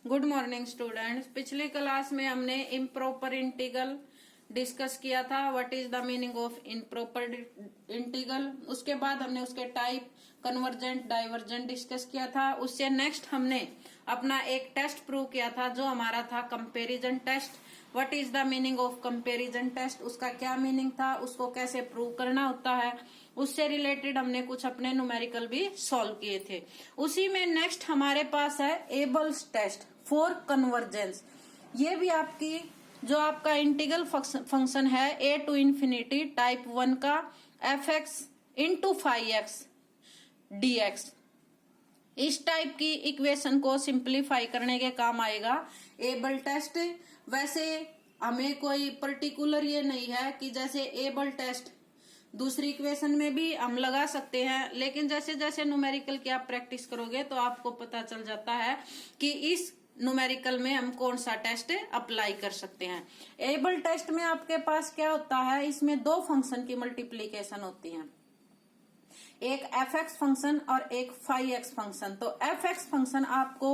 Good morning students. पिछली class में हमने इम्प्रॉपर इंटीग्रल डिस्कस किया था। What is the meaning of improper integral. उसके बाद हमने उसके टाइप कन्वर्जेंट डाइवर्जेंट डिस्कस किया था। उससे नेक्स्ट हमने अपना एक टेस्ट प्रूव किया था जो हमारा था comparison test. What is the meaning of comparison test, उसका क्या मीनिंग था, उसको कैसे प्रूव करना होता है, उससे रिलेटेड हमने कुछ अपने न्यूमेरिकल भी सॉल्व किए थे। उसी में नेक्स्ट हमारे पास है एबल्स टेस्ट फॉर कन्वर्जेंस। ये भी आपकी जो आपका इंटीग्रल फंक्शन है ए टू इन्फिनिटी टाइप 1 का F x into 5x dx, इस टाइप की इक्वेशन को सिंप्लीफाई करने के काम आएगा एबल टेस्ट। वैसे हमें कोई पर्टिकुलर ये नहीं है कि जैसे एबल टेस्ट दूसरी इक्वेशन में भी हम लगा सकते हैं, लेकिन जैसे जैसे न्यूमेरिकल की आप प्रैक्टिस करोगे तो आपको पता चल जाता है कि इस न्यूमेरिकल में हम कौन सा टेस्ट अप्लाई कर सकते हैं। एबल टेस्ट में आपके पास क्या होता है, इसमें दो फंक्शन की मल्टीप्लीकेशन होती है, एक एफ एक्स फंक्शन और एक 5x फंक्शन। तो एफ एक्स फंक्शन आपको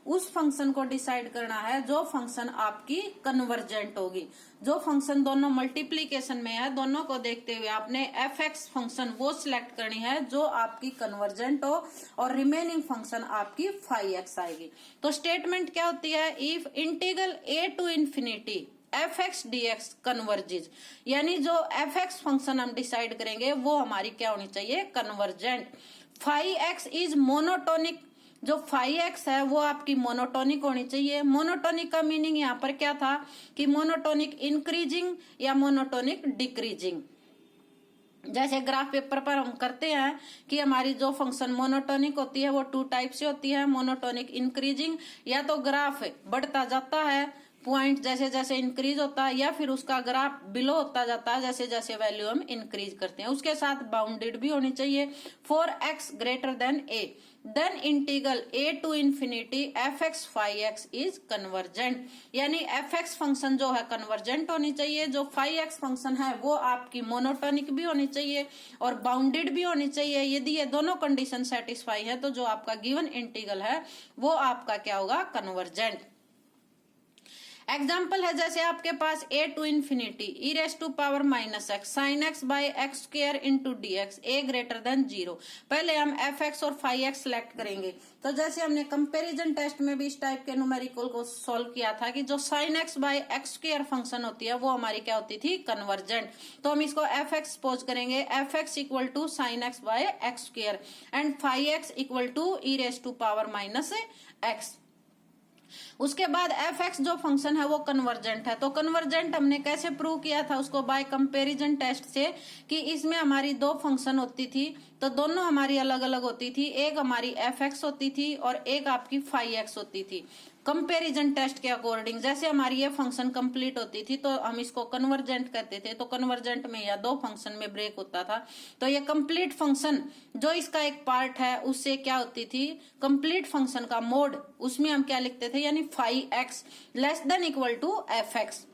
उस फंक्शन को डिसाइड करना है जो फंक्शन आपकी कन्वर्जेंट होगी। जो फंक्शन दोनों मल्टीप्लीकेशन में है, दोनों को देखते हुए आपने एफ एक्स फंक्शन वो सिलेक्ट करनी है जो आपकी कन्वर्जेंट हो और रिमेनिंग फंक्शन आपकी 5x आएगी। तो स्टेटमेंट क्या होती है, if integral a to infinity f x d x converges, यानी जो एफ एक्स फंक्शन हम डिसाइड करेंगे वो हमारी क्या होनी चाहिए, कन्वर्जेंट। 5x इज मोनोटोनिक, जो 5x है वो आपकी मोनोटोनिक होनी चाहिए। मोनोटोनिक का मीनिंग यहाँ पर क्या था कि मोनोटोनिक इंक्रीजिंग या मोनोटोनिक डिक्रीजिंग। जैसे ग्राफ पेपर पर हम करते हैं कि हमारी जो फंक्शन मोनोटोनिक होती है वो 2 टाइप से होती है, मोनोटोनिक इंक्रीजिंग, या तो ग्राफ बढ़ता जाता है पॉइंट जैसे जैसे इंक्रीज होता है, या फिर उसका ग्राफ बिलो होता जाता है जैसे जैसे वैल्यू हम इंक्रीज करते हैं। उसके साथ बाउंडेड भी होनी चाहिए। For x greater than a then integral a to infinity f x 5x is convergent, यानी एफ एक्स फंक्शन जो है कन्वर्जेंट होनी चाहिए, जो 5x फंक्शन है वो आपकी मोनोटोनिक भी होनी चाहिए और बाउंडेड भी होनी चाहिए। यदि ये दोनों कंडीशन सेटिस्फाई है तो जो आपका गिवन इंटीग्रल है वो आपका क्या होगा, कन्वर्जेंट। एग्जाम्पल है जैसे आपके पास a to infinity e raise to power minus x sine x by x square into d x a greater than 0। पहले हम एफ एक्स और 5x सिलेक्ट करेंगे। तो जैसे हमने कंपैरिजन टेस्ट में भी इस टाइप के न्यूमेरिकल को सॉल्व किया था कि जो sine x by x square function होती है वो हमारी क्या होती थी, कन्वर्जेंट। तो हम इसको एफ एक्स सपोज करेंगे, f x equal to sine x by x square and 5x equal to e raise to power minus x. उसके बाद एफ एक्स जो फंक्शन है वो कन्वर्जेंट है। तो कन्वर्जेंट हमने कैसे प्रूव किया था उसको, बाय कंपैरिजन टेस्ट से, कि इसमें हमारी दो फंक्शन होती थी तो दोनों हमारी अलग अलग होती थी। एक हमारी एफ एक्स होती थी और एक आपकी 5x होती थी। कंपैरिजन टेस्ट के अकॉर्डिंग जैसे हमारी ये फंक्शन कंप्लीट होती थी तो हम इसको कन्वर्जेंट कहते थे। तो कन्वर्जेंट में या दो फंक्शन में ब्रेक होता था। तो ये कंप्लीट फंक्शन जो इसका एक पार्ट है उससे क्या होती थी, कंप्लीट फंक्शन का मोड, उसमें हम क्या लिखते थे, यानी 5x less than equal to f x,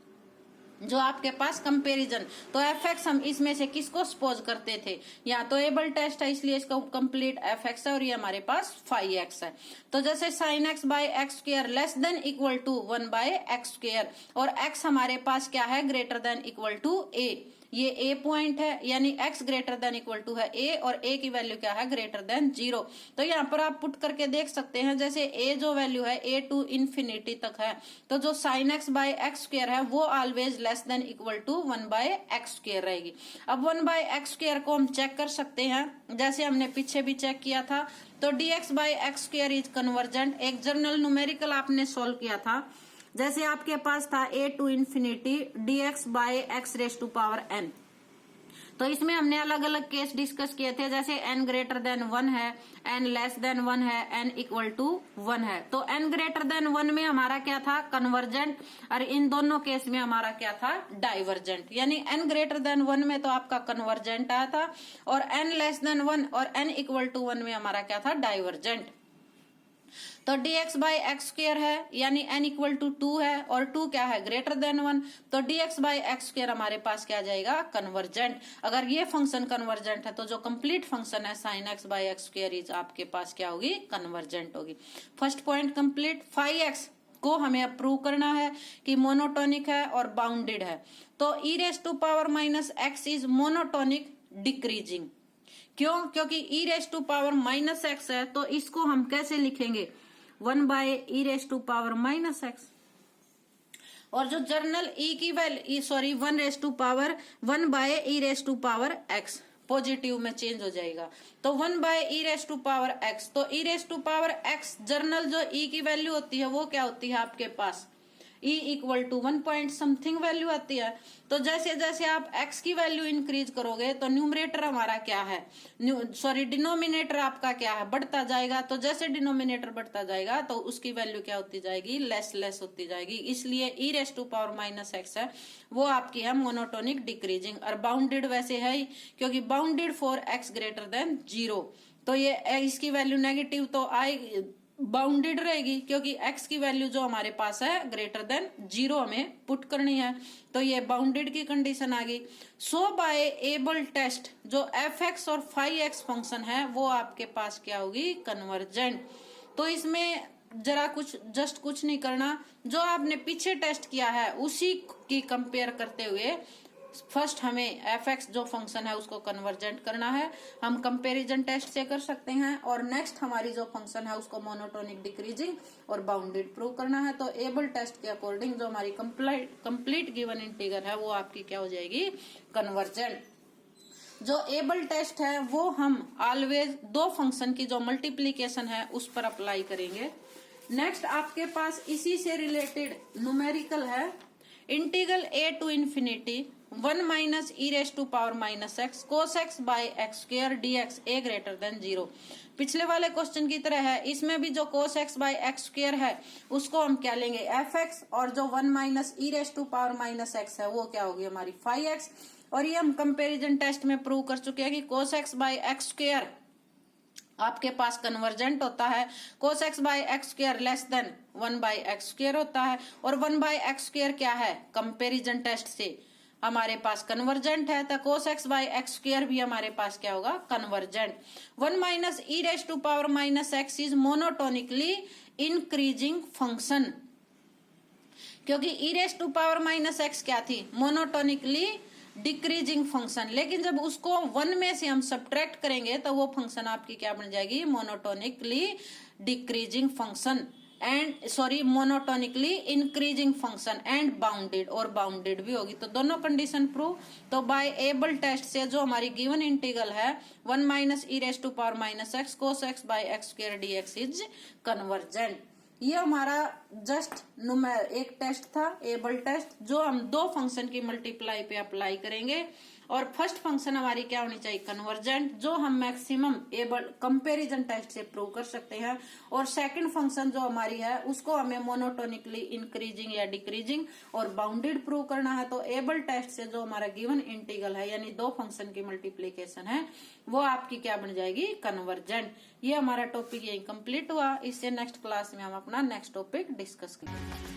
जो आपके पास कंपैरिजन। तो एफ एक्स हम इसमें से किसको सपोज करते थे, या तो एबल टेस्ट है इसलिए इसका कंप्लीट एफ एक्स है और ये हमारे पास 5x है। तो जैसे sine x by x square less than equal to 1 by x square और x हमारे पास क्या है, greater than equal to a, ये a पॉइंट है, यानी x greater than equal to है a और a की वैल्यू क्या है, ग्रेटर देन 0। तो यहाँ पर आप पुट करके देख सकते हैं, जैसे a जो वैल्यू है a टू इन्फिनिटी तक है, तो जो sine x by x square है वो always less than equal to 1 by x square रहेगी। अब 1 बाई एक्स स्क्र को हम चेक कर सकते हैं जैसे हमने पीछे भी चेक किया था। तो dx by x square is convergent. एक जर्नल न्यूमेरिकल आपने सोल्व किया था, जैसे आपके पास था a to infinity dx by x raise to power n। तो इसमें हमने अलग अलग केस डिस्कस किए थे, जैसे n ग्रेटर देन 1 है, n लेस देन 1 है, n इक्वल टू 1 है। तो n ग्रेटर देन 1 में हमारा क्या था, कन्वर्जेंट, और इन दोनों केस में हमारा क्या था, डाइवर्जेंट। यानी n ग्रेटर देन 1 में तो आपका कन्वर्जेंट आया था और n लेस देन 1 और n इक्वल टू 1 में हमारा क्या था, डाइवर्जेंट। तो तो dx बाई एक्स स्क्र है यानी n इक्वल टू 2 है और 2 क्या है ग्रेटर देन 1, तो dx बाई एक्स स्क्र हमारे पास क्या आ जाएगा कन्वर्जेंट। अगर ये फंक्शन कन्वर्जेंट है तो जो कंप्लीट फंक्शन है sign x by x square is आपके पास क्या होगी कन्वर्जेंट होगी। First point complete. 5x को हमें अप्रूव करना है कि मोनोटोनिक है और बाउंडेड है, तो e raise to power minus x is monotonic decreasing. क्यों? क्योंकि e raise to power minus x है, तो इसको हम कैसे लिखेंगे 1 by e raise to power minus x, और जो जर्नल e की value 1 raise to power 1 by e raise to power x positive में चेंज हो जाएगा, तो 1 by e raise to power x, तो e raise to power x journal जो e की वैल्यू होती है वो क्या होती है आपके पास e equal to 1 point something value आती है। तो जैसे जैसे आप x की वैल्यू इंक्रीज करोगे तो न्यूमरेटर हमारा क्या है डिनोमिनेटर आपका क्या है बढ़ता जाएगा, तो जैसे डिनोमिनेटर बढ़ता जाएगा तो उसकी वैल्यू क्या होती जाएगी लेस होती जाएगी, इसलिए e raise to power minus x है वो आपकी है मोनोटोनिक डिक्रीजिंग। और बाउंडेड वैसे है ही क्योंकि bounded for x greater than 0, तो ये इसकी वैल्यू नेगेटिव तो आएगी बाउंडेड रहेगी क्योंकि x की वैल्यू जो हमारे पास है ग्रेटर देन 0 हमें पुट करनी है, तो ये बाउंडेड की कंडीशन आ गई। सो बाय एबल टेस्ट जो fx और phi-x फंक्शन है वो आपके पास क्या होगी कन्वर्जेंट। तो इसमें जरा कुछ नहीं करना, जो आपने पीछे टेस्ट किया है उसी की कंपेयर करते हुए फर्स्ट हमें fx जो फंक्शन है उसको कन्वर्जेंट करना है, हम कंपैरिजन टेस्ट से कर सकते हैं, और नेक्स्ट हमारी जो फंक्शन है उसको मोनोटोनिक डिक्रीजिंग और बाउंडेड प्रूव करना है। तो एबल टेस्ट के अकॉर्डिंग जो हमारी कंप्लीट गिवन इंटीग्रल है वो आपकी क्या हो जाएगी कन्वर्जेंट। जो एबल टेस्ट है वो हम ऑलवेज दो फंक्शन की जो मल्टीप्लीकेशन है उस पर अप्लाई करेंगे। नेक्स्ट आपके पास इसी से रिलेटेड न्यूमेरिकल है integral a to infinity 1 minus e raise to power minus x cos x by x square dx a greater than 0। पिछले वाले क्वेश्चन की तरह है, इसमें भी जो cos x by x square है उसको हम क्या लेंगे fx, और जो 1 minus e raise to power minus x है वो क्या होगी हमारी phi-x। और ये हम कंपेरिजन टेस्ट में प्रूव कर चुके हैं कि कोस एक्स बाई एक्स स्क्र आपके पास कन्वर्जेंट होता है, कोस x by x square less then 1 by x square होता है, और 1 बाई एक्स स्क्र क्या है कंपैरिजन टेस्ट से हमारे पास कन्वर्जेंट है, तो cos x by x square भी हमारे पास क्या होगा convergent. 1 minus e raise to power minus x is monotonically increasing function, क्योंकि e raise to power minus x क्या थी मोनोटोनिकली डिक्रीजिंग फंक्शन, लेकिन जब उसको 1 में से हम सब्ट्रैक्ट करेंगे तो वो फंक्शन आपकी क्या बन जाएगी monotonically decreasing function monotonically increasing function and bounded, और बाउंडेड भी होगी, तो दोनों कंडीशन प्रूव। तो बाय एबल टेस्ट से जो हमारी गिवन इंटीग्रल है 1 minus e raise to power minus x cos x by x square dx is convergent. ये हमारा जस्ट एक टेस्ट था एबल टेस्ट, जो हम दो फंक्शन की मल्टीप्लाई पे अप्लाई करेंगे, और फर्स्ट फंक्शन हमारी क्या होनी चाहिए कन्वर्जेंट, जो हम मैक्सिमम एबल कंपैरिजन टेस्ट से प्रूव कर सकते हैं, और सेकंड फंक्शन जो हमारी है उसको हमें मोनोटोनिकली इंक्रीजिंग या डिक्रीजिंग और बाउंडेड प्रूव करना है। तो एबल टेस्ट से जो हमारा गिवन इंटीग्रल है यानी दो फंक्शन की मल्टीप्लीकेशन है वो आपकी क्या बन जाएगी कन्वर्जेंट। ये हमारा टॉपिक यही कंप्लीट हुआ, इससे नेक्स्ट क्लास में हम अपना नेक्स्ट टॉपिक डिस्कस करेंगे।